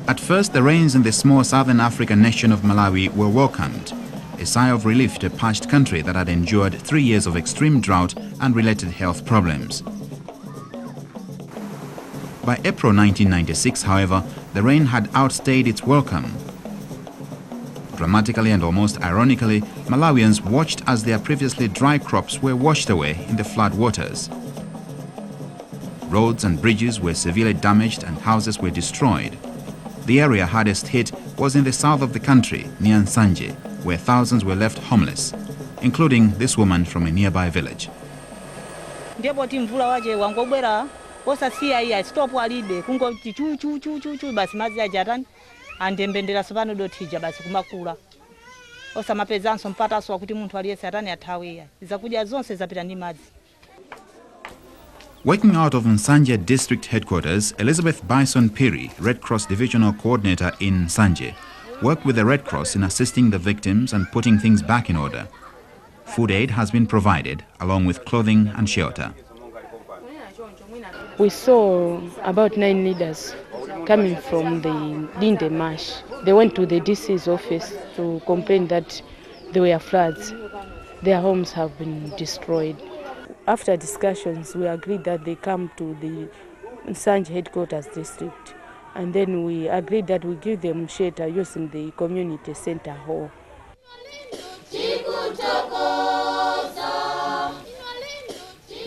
At first, the rains in the small southern African nation of Malawi were welcomed, a sigh of relief to a parched country that had endured 3 years of extreme drought and related health problems. By April 1996, however, the rain had outstayed its welcome. Dramatically and almost ironically, Malawians watched as their previously dry crops were washed away in the flood waters. Roads and bridges were severely damaged and houses were destroyed. The area hardest hit was in the south of the country, near Nsanje, where thousands were left homeless, including this woman from a nearby village. Working out of Nsanje District Headquarters, Elizabeth Bison Piri, Red Cross Divisional Coordinator in Nsanje, worked with the Red Cross in assisting the victims and putting things back in order. Food aid has been provided, along with clothing and shelter. We saw about 9 leaders coming from the Linde Marsh. They went to the DC's office to complain that there were floods. Their homes have been destroyed. After discussions, we agreed that they come to the Nsanje Headquarters District, and then we agreed that we give them shelter using the community center hall.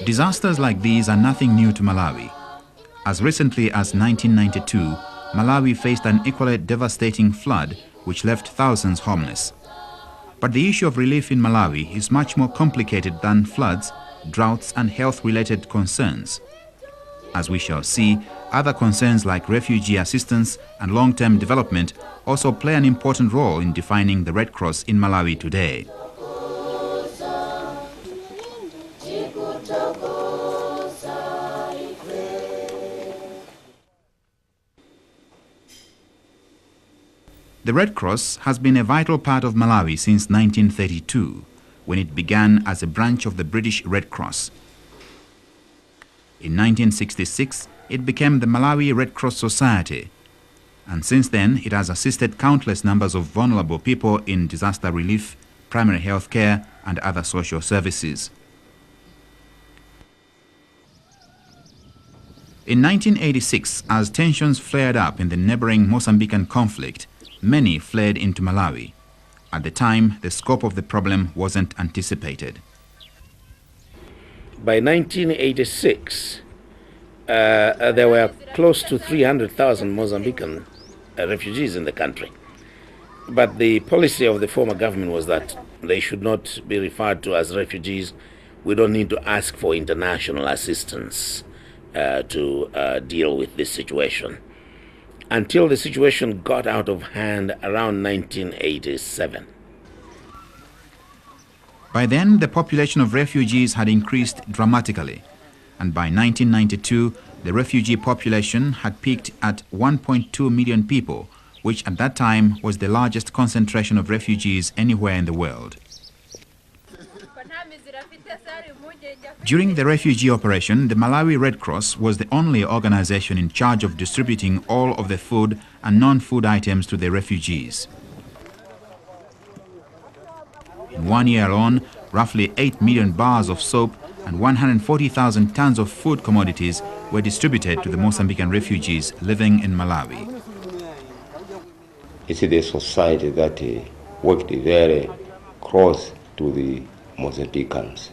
Disasters like these are nothing new to Malawi. As recently as 1992, Malawi faced an equally devastating flood which left thousands homeless. But the issue of relief in Malawi is much more complicated than floods, droughts and health-related concerns. As we shall see, other concerns like refugee assistance and long-term development also play an important role in defining the Red Cross in Malawi today. The Red Cross has been a vital part of Malawi since 1932, when it began as a branch of the British Red Cross. In 1966, it became the Malawi Red Cross Society, and since then it has assisted countless numbers of vulnerable people in disaster relief, primary health care and other social services. In 1986, as tensions flared up in the neighboring Mozambican conflict, many fled into Malawi. At the time, the scope of the problem wasn't anticipated. By 1986, there were close to 300,000 Mozambican refugees in the country. But the policy of the former government was that they should not be referred to as refugees. We don't need to ask for international assistance to deal with this situation, until the situation got out of hand around 1987. By then, the population of refugees had increased dramatically, and by 1992, the refugee population had peaked at 1.2 million people, which at that time was the largest concentration of refugees anywhere in the world. During the refugee operation, the Malawi Red Cross was the only organization in charge of distributing all of the food and non-food items to the refugees. In 1 year alone, roughly 8 million bars of soap and 140,000 tons of food commodities were distributed to the Mozambican refugees living in Malawi. It's the society that worked very close to the Mozambicans,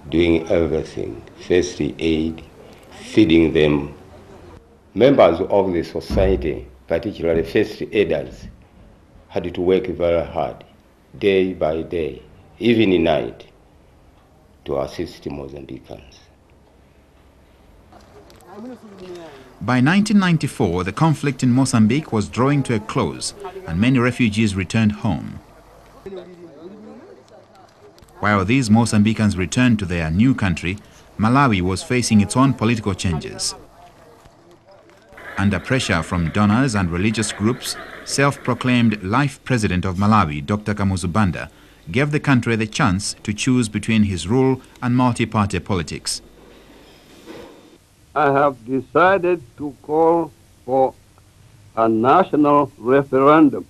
doing everything, first aid, feeding them. Members of the society, particularly first aiders, had to work very hard, day by day, even at night, to assist Mozambicans. By 1994, the conflict in Mozambique was drawing to a close and many refugees returned home. While these Mozambicans returned to their new country, Malawi was facing its own political changes. Under pressure from donors and religious groups, self-proclaimed life president of Malawi, Dr. Kamuzu Banda, gave the country the chance to choose between his rule and multi-party politics. I have decided to call for a national referendum.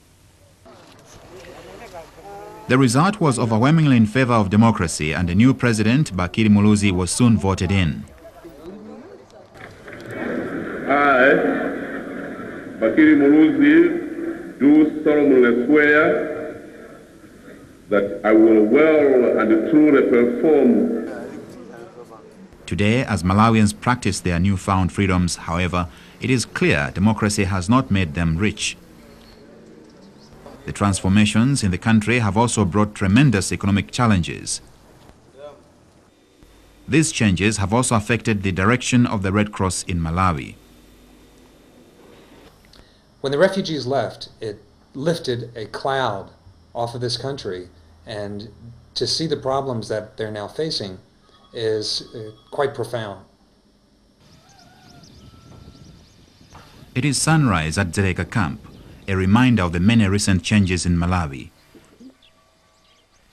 The result was overwhelmingly in favor of democracy, and the new president, Bakiri Muluzi, was soon voted in. I, Bakiri Muluzi, do solemnly swear that I will well and truly perform. Today, as Malawians practice their newfound freedoms, however, it is clear democracy has not made them rich. The transformations in the country have also brought tremendous economic challenges. These changes have also affected the direction of the Red Cross in Malawi. When the refugees left, it lifted a cloud off of this country, and to see the problems that they're now facing is quite profound. It is sunrise at Dzereka camp, a reminder of the many recent changes in Malawi.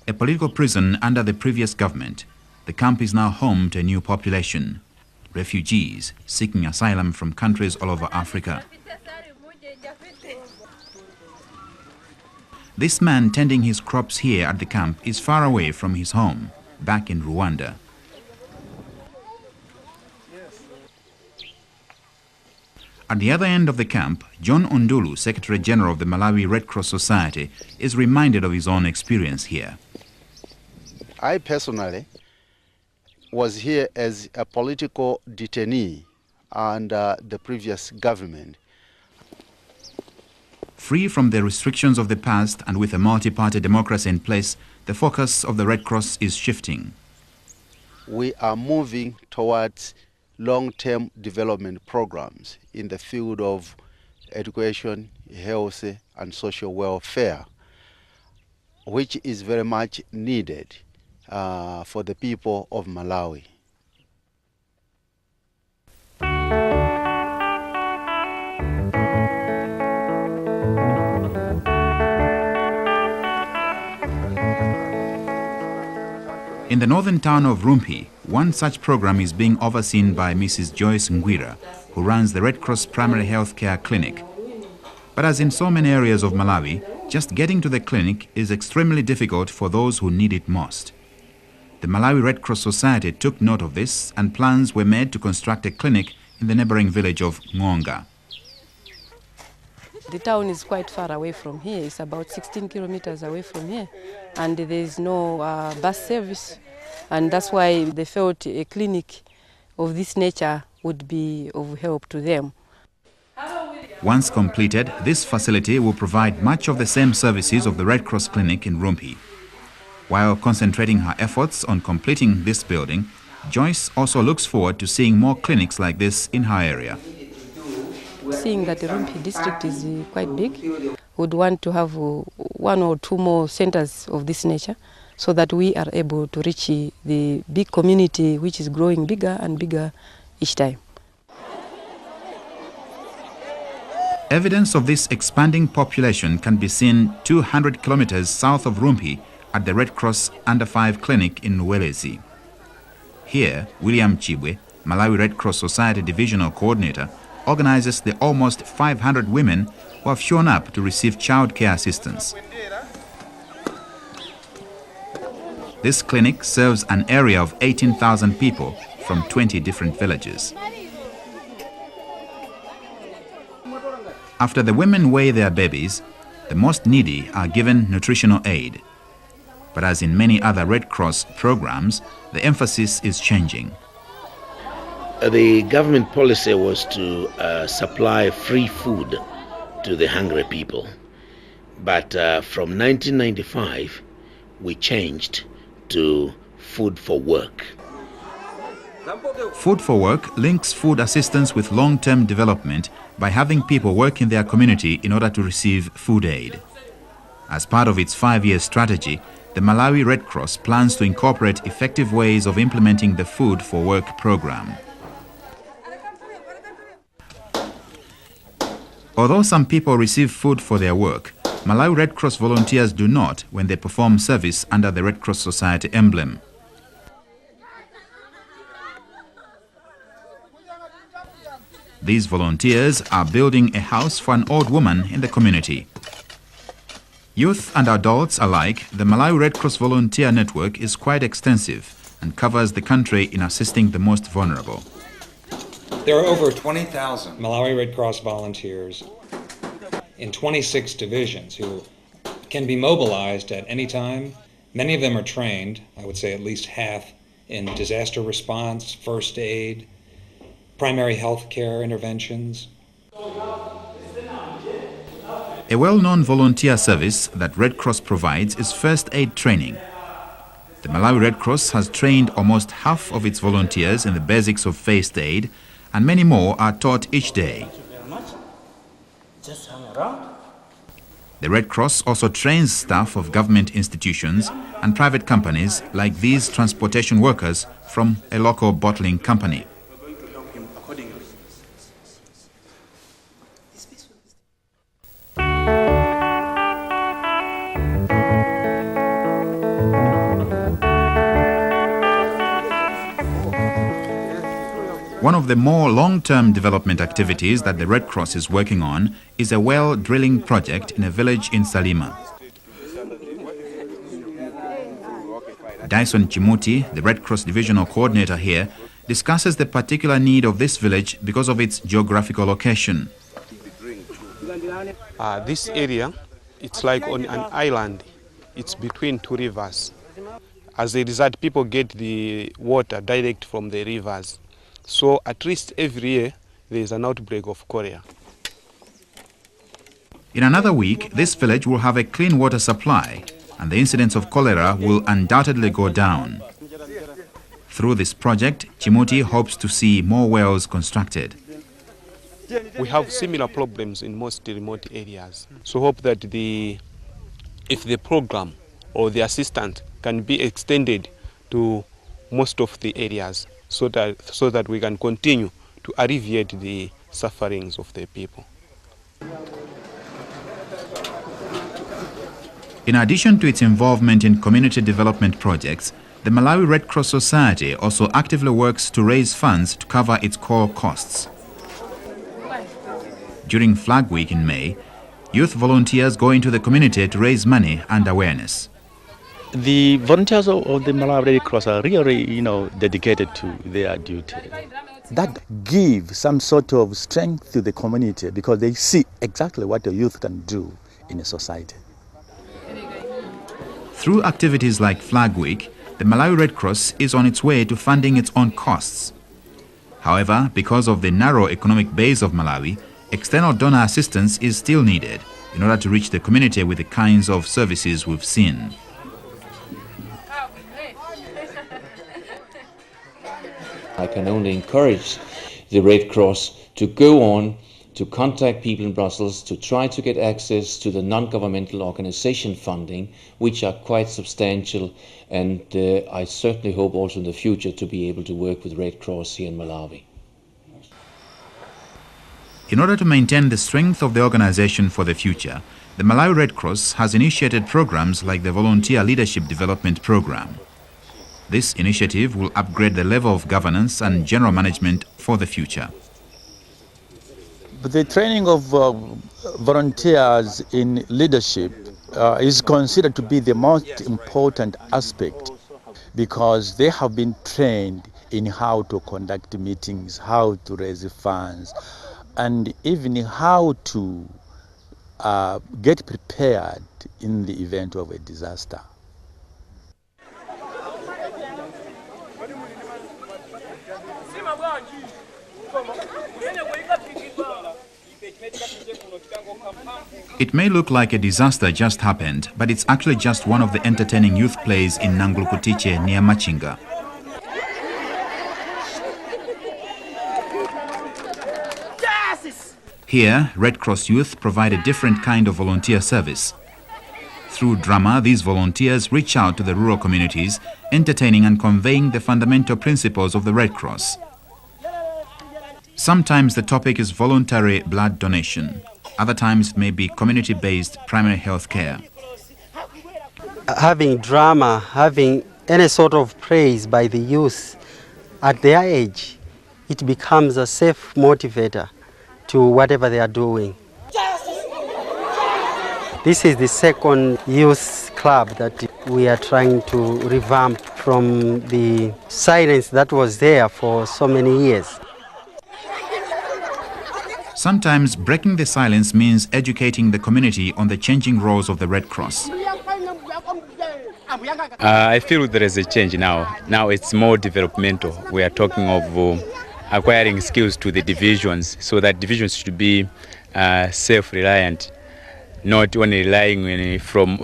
A political prison under the previous government, the camp is now home to a new population, refugees seeking asylum from countries all over Africa. This man tending his crops here at the camp is far away from his home, back in Rwanda. At the other end of the camp, John Undulu, Secretary General of the Malawi Red Cross Society, is reminded of his own experience here. I personally was here as a political detainee under the previous government. Free from the restrictions of the past and with a multi-party democracy in place, the focus of the Red Cross is shifting. We are moving towards long-term development programs in the field of education, health, and social welfare, which is very much needed for the people of Malawi. In the northern town of Rumpi, one such program is being overseen by Mrs. Joyce Ngwira, who runs the Red Cross Primary Health Care Clinic. But as in so many areas of Malawi, just getting to the clinic is extremely difficult for those who need it most. The Malawi Red Cross Society took note of this, and plans were made to construct a clinic in the neighboring village of Ngonga. The town is quite far away from here. It's about 16 kilometers away from here, and there is no bus service, and that's why they felt a clinic of this nature would be of help to them. Once completed, this facility will provide much of the same services of the Red Cross Clinic in Rumpi. While concentrating her efforts on completing this building, Joyce also looks forward to seeing more clinics like this in her area. Seeing that the Rumpi district is quite big, would want to have one or two more centers of this nature so that we are able to reach the big community which is growing bigger and bigger each time. Evidence of this expanding population can be seen 200 kilometers south of Rumpi at the Red Cross Under 5 Clinic in Welezi. Here, William Chibwe, Malawi Red Cross Society Divisional Coordinator, organizes the almost 500 women who have shown up to receive child care assistance. This clinic serves an area of 18,000 people from 20 different villages. After the women weigh their babies, the most needy are given nutritional aid. But as in many other Red Cross programs, the emphasis is changing. The government policy was to supply free food to the hungry people. But from 1995, we changed to food for work. Food for Work links food assistance with long-term development by having people work in their community in order to receive food aid. As part of its 5-year strategy, the Malawi Red Cross plans to incorporate effective ways of implementing the Food for Work program. Although some people receive food for their work, Malawi Red Cross volunteers do not when they perform service under the Red Cross Society emblem. These volunteers are building a house for an old woman in the community. Youth and adults alike, the Malawi Red Cross volunteer network is quite extensive and covers the country in assisting the most vulnerable. There are over 20,000 Malawi Red Cross volunteers in 26 divisions who can be mobilized at any time. Many of them are trained, I would say at least half, in disaster response, first aid, primary health care interventions. A well-known volunteer service that Red Cross provides is first aid training. The Malawi Red Cross has trained almost half of its volunteers in the basics of first aid, and many more are taught each day. The Red Cross also trains staff of government institutions and private companies like these transportation workers from a local bottling company. One of the more long-term development activities that the Red Cross is working on is a well drilling project in a village in Salima. Dyson Chimuti, the Red Cross divisional coordinator here, discusses the particular need of this village because of its geographical location. This area, it's like on an island. It's between two rivers. As a result, people get the water direct from the rivers. So at least every year there is an outbreak of cholera. In another week, this village will have a clean water supply and the incidence of cholera will undoubtedly go down. Through this project, Chimuti hopes to see more wells constructed. We have similar problems in most remote areas. So hope that if the program or the assistance can be extended to most of the areas, so that we can continue to alleviate the sufferings of the people. In addition to its involvement in community development projects, the Malawi Red Cross Society also actively works to raise funds to cover its core costs. During Flag Week in May, youth volunteers go into the community to raise money and awareness. The volunteers of the Malawi Red Cross are really, dedicated to their duty. That gives some sort of strength to the community because they see exactly what the youth can do in a society. Through activities like Flag Week, the Malawi Red Cross is on its way to funding its own costs. However, because of the narrow economic base of Malawi, external donor assistance is still needed in order to reach the community with the kinds of services we've seen. I can only encourage the Red Cross to go on to contact people in Brussels to try to get access to the non-governmental organization funding, which are quite substantial, and I certainly hope also in the future to be able to work with Red Cross here in Malawi. In order to maintain the strength of the organization for the future, the Malawi Red Cross has initiated programs like the Volunteer Leadership Development Program. This initiative will upgrade the level of governance and general management for the future. The training of volunteers in leadership is considered to be the most important aspect because they have been trained in how to conduct meetings, how to raise funds, and even how to get prepared in the event of a disaster. It may look like a disaster just happened, but it's actually just one of the entertaining youth plays in Nangulukutiche near Machinga. Here, Red Cross youth provide a different kind of volunteer service. Through drama, these volunteers reach out to the rural communities, entertaining and conveying the fundamental principles of the Red Cross. Sometimes the topic is voluntary blood donation. Other times it may be community-based primary health care. Having drama, having any sort of praise by the youth at their age it becomes a safe motivator to whatever they are doing. This is the second youth club that we are trying to revamp from the silence that was there for so many years. Sometimes breaking the silence means educating the community on the changing roles of the Red Cross. I feel there is a change now. Now it's more developmental. We are talking of acquiring skills to the divisions, so that divisions should be self-reliant, not only relying from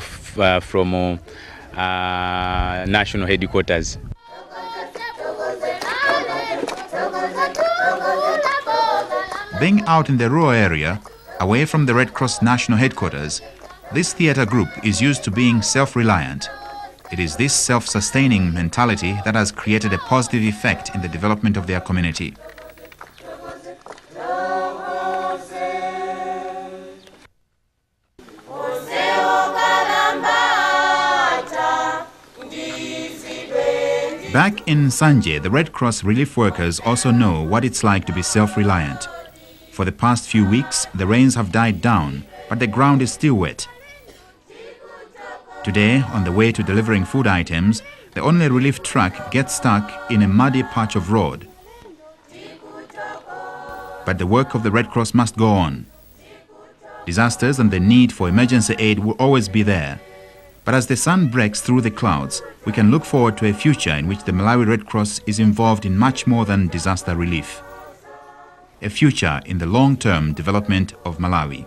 national headquarters. Being out in the rural area, away from the Red Cross national headquarters, this theatre group is used to being self-reliant. It is this self-sustaining mentality that has created a positive effect in the development of their community. Back in Sanje, the Red Cross relief workers also know what it's like to be self-reliant. For the past few weeks, the rains have died down, but the ground is still wet. Today, on the way to delivering food items, the only relief truck gets stuck in a muddy patch of road. But the work of the Red Cross must go on. Disasters and the need for emergency aid will always be there. But as the sun breaks through the clouds, we can look forward to a future in which the Malawi Red Cross is involved in much more than disaster relief. A future in the long-term development of Malawi.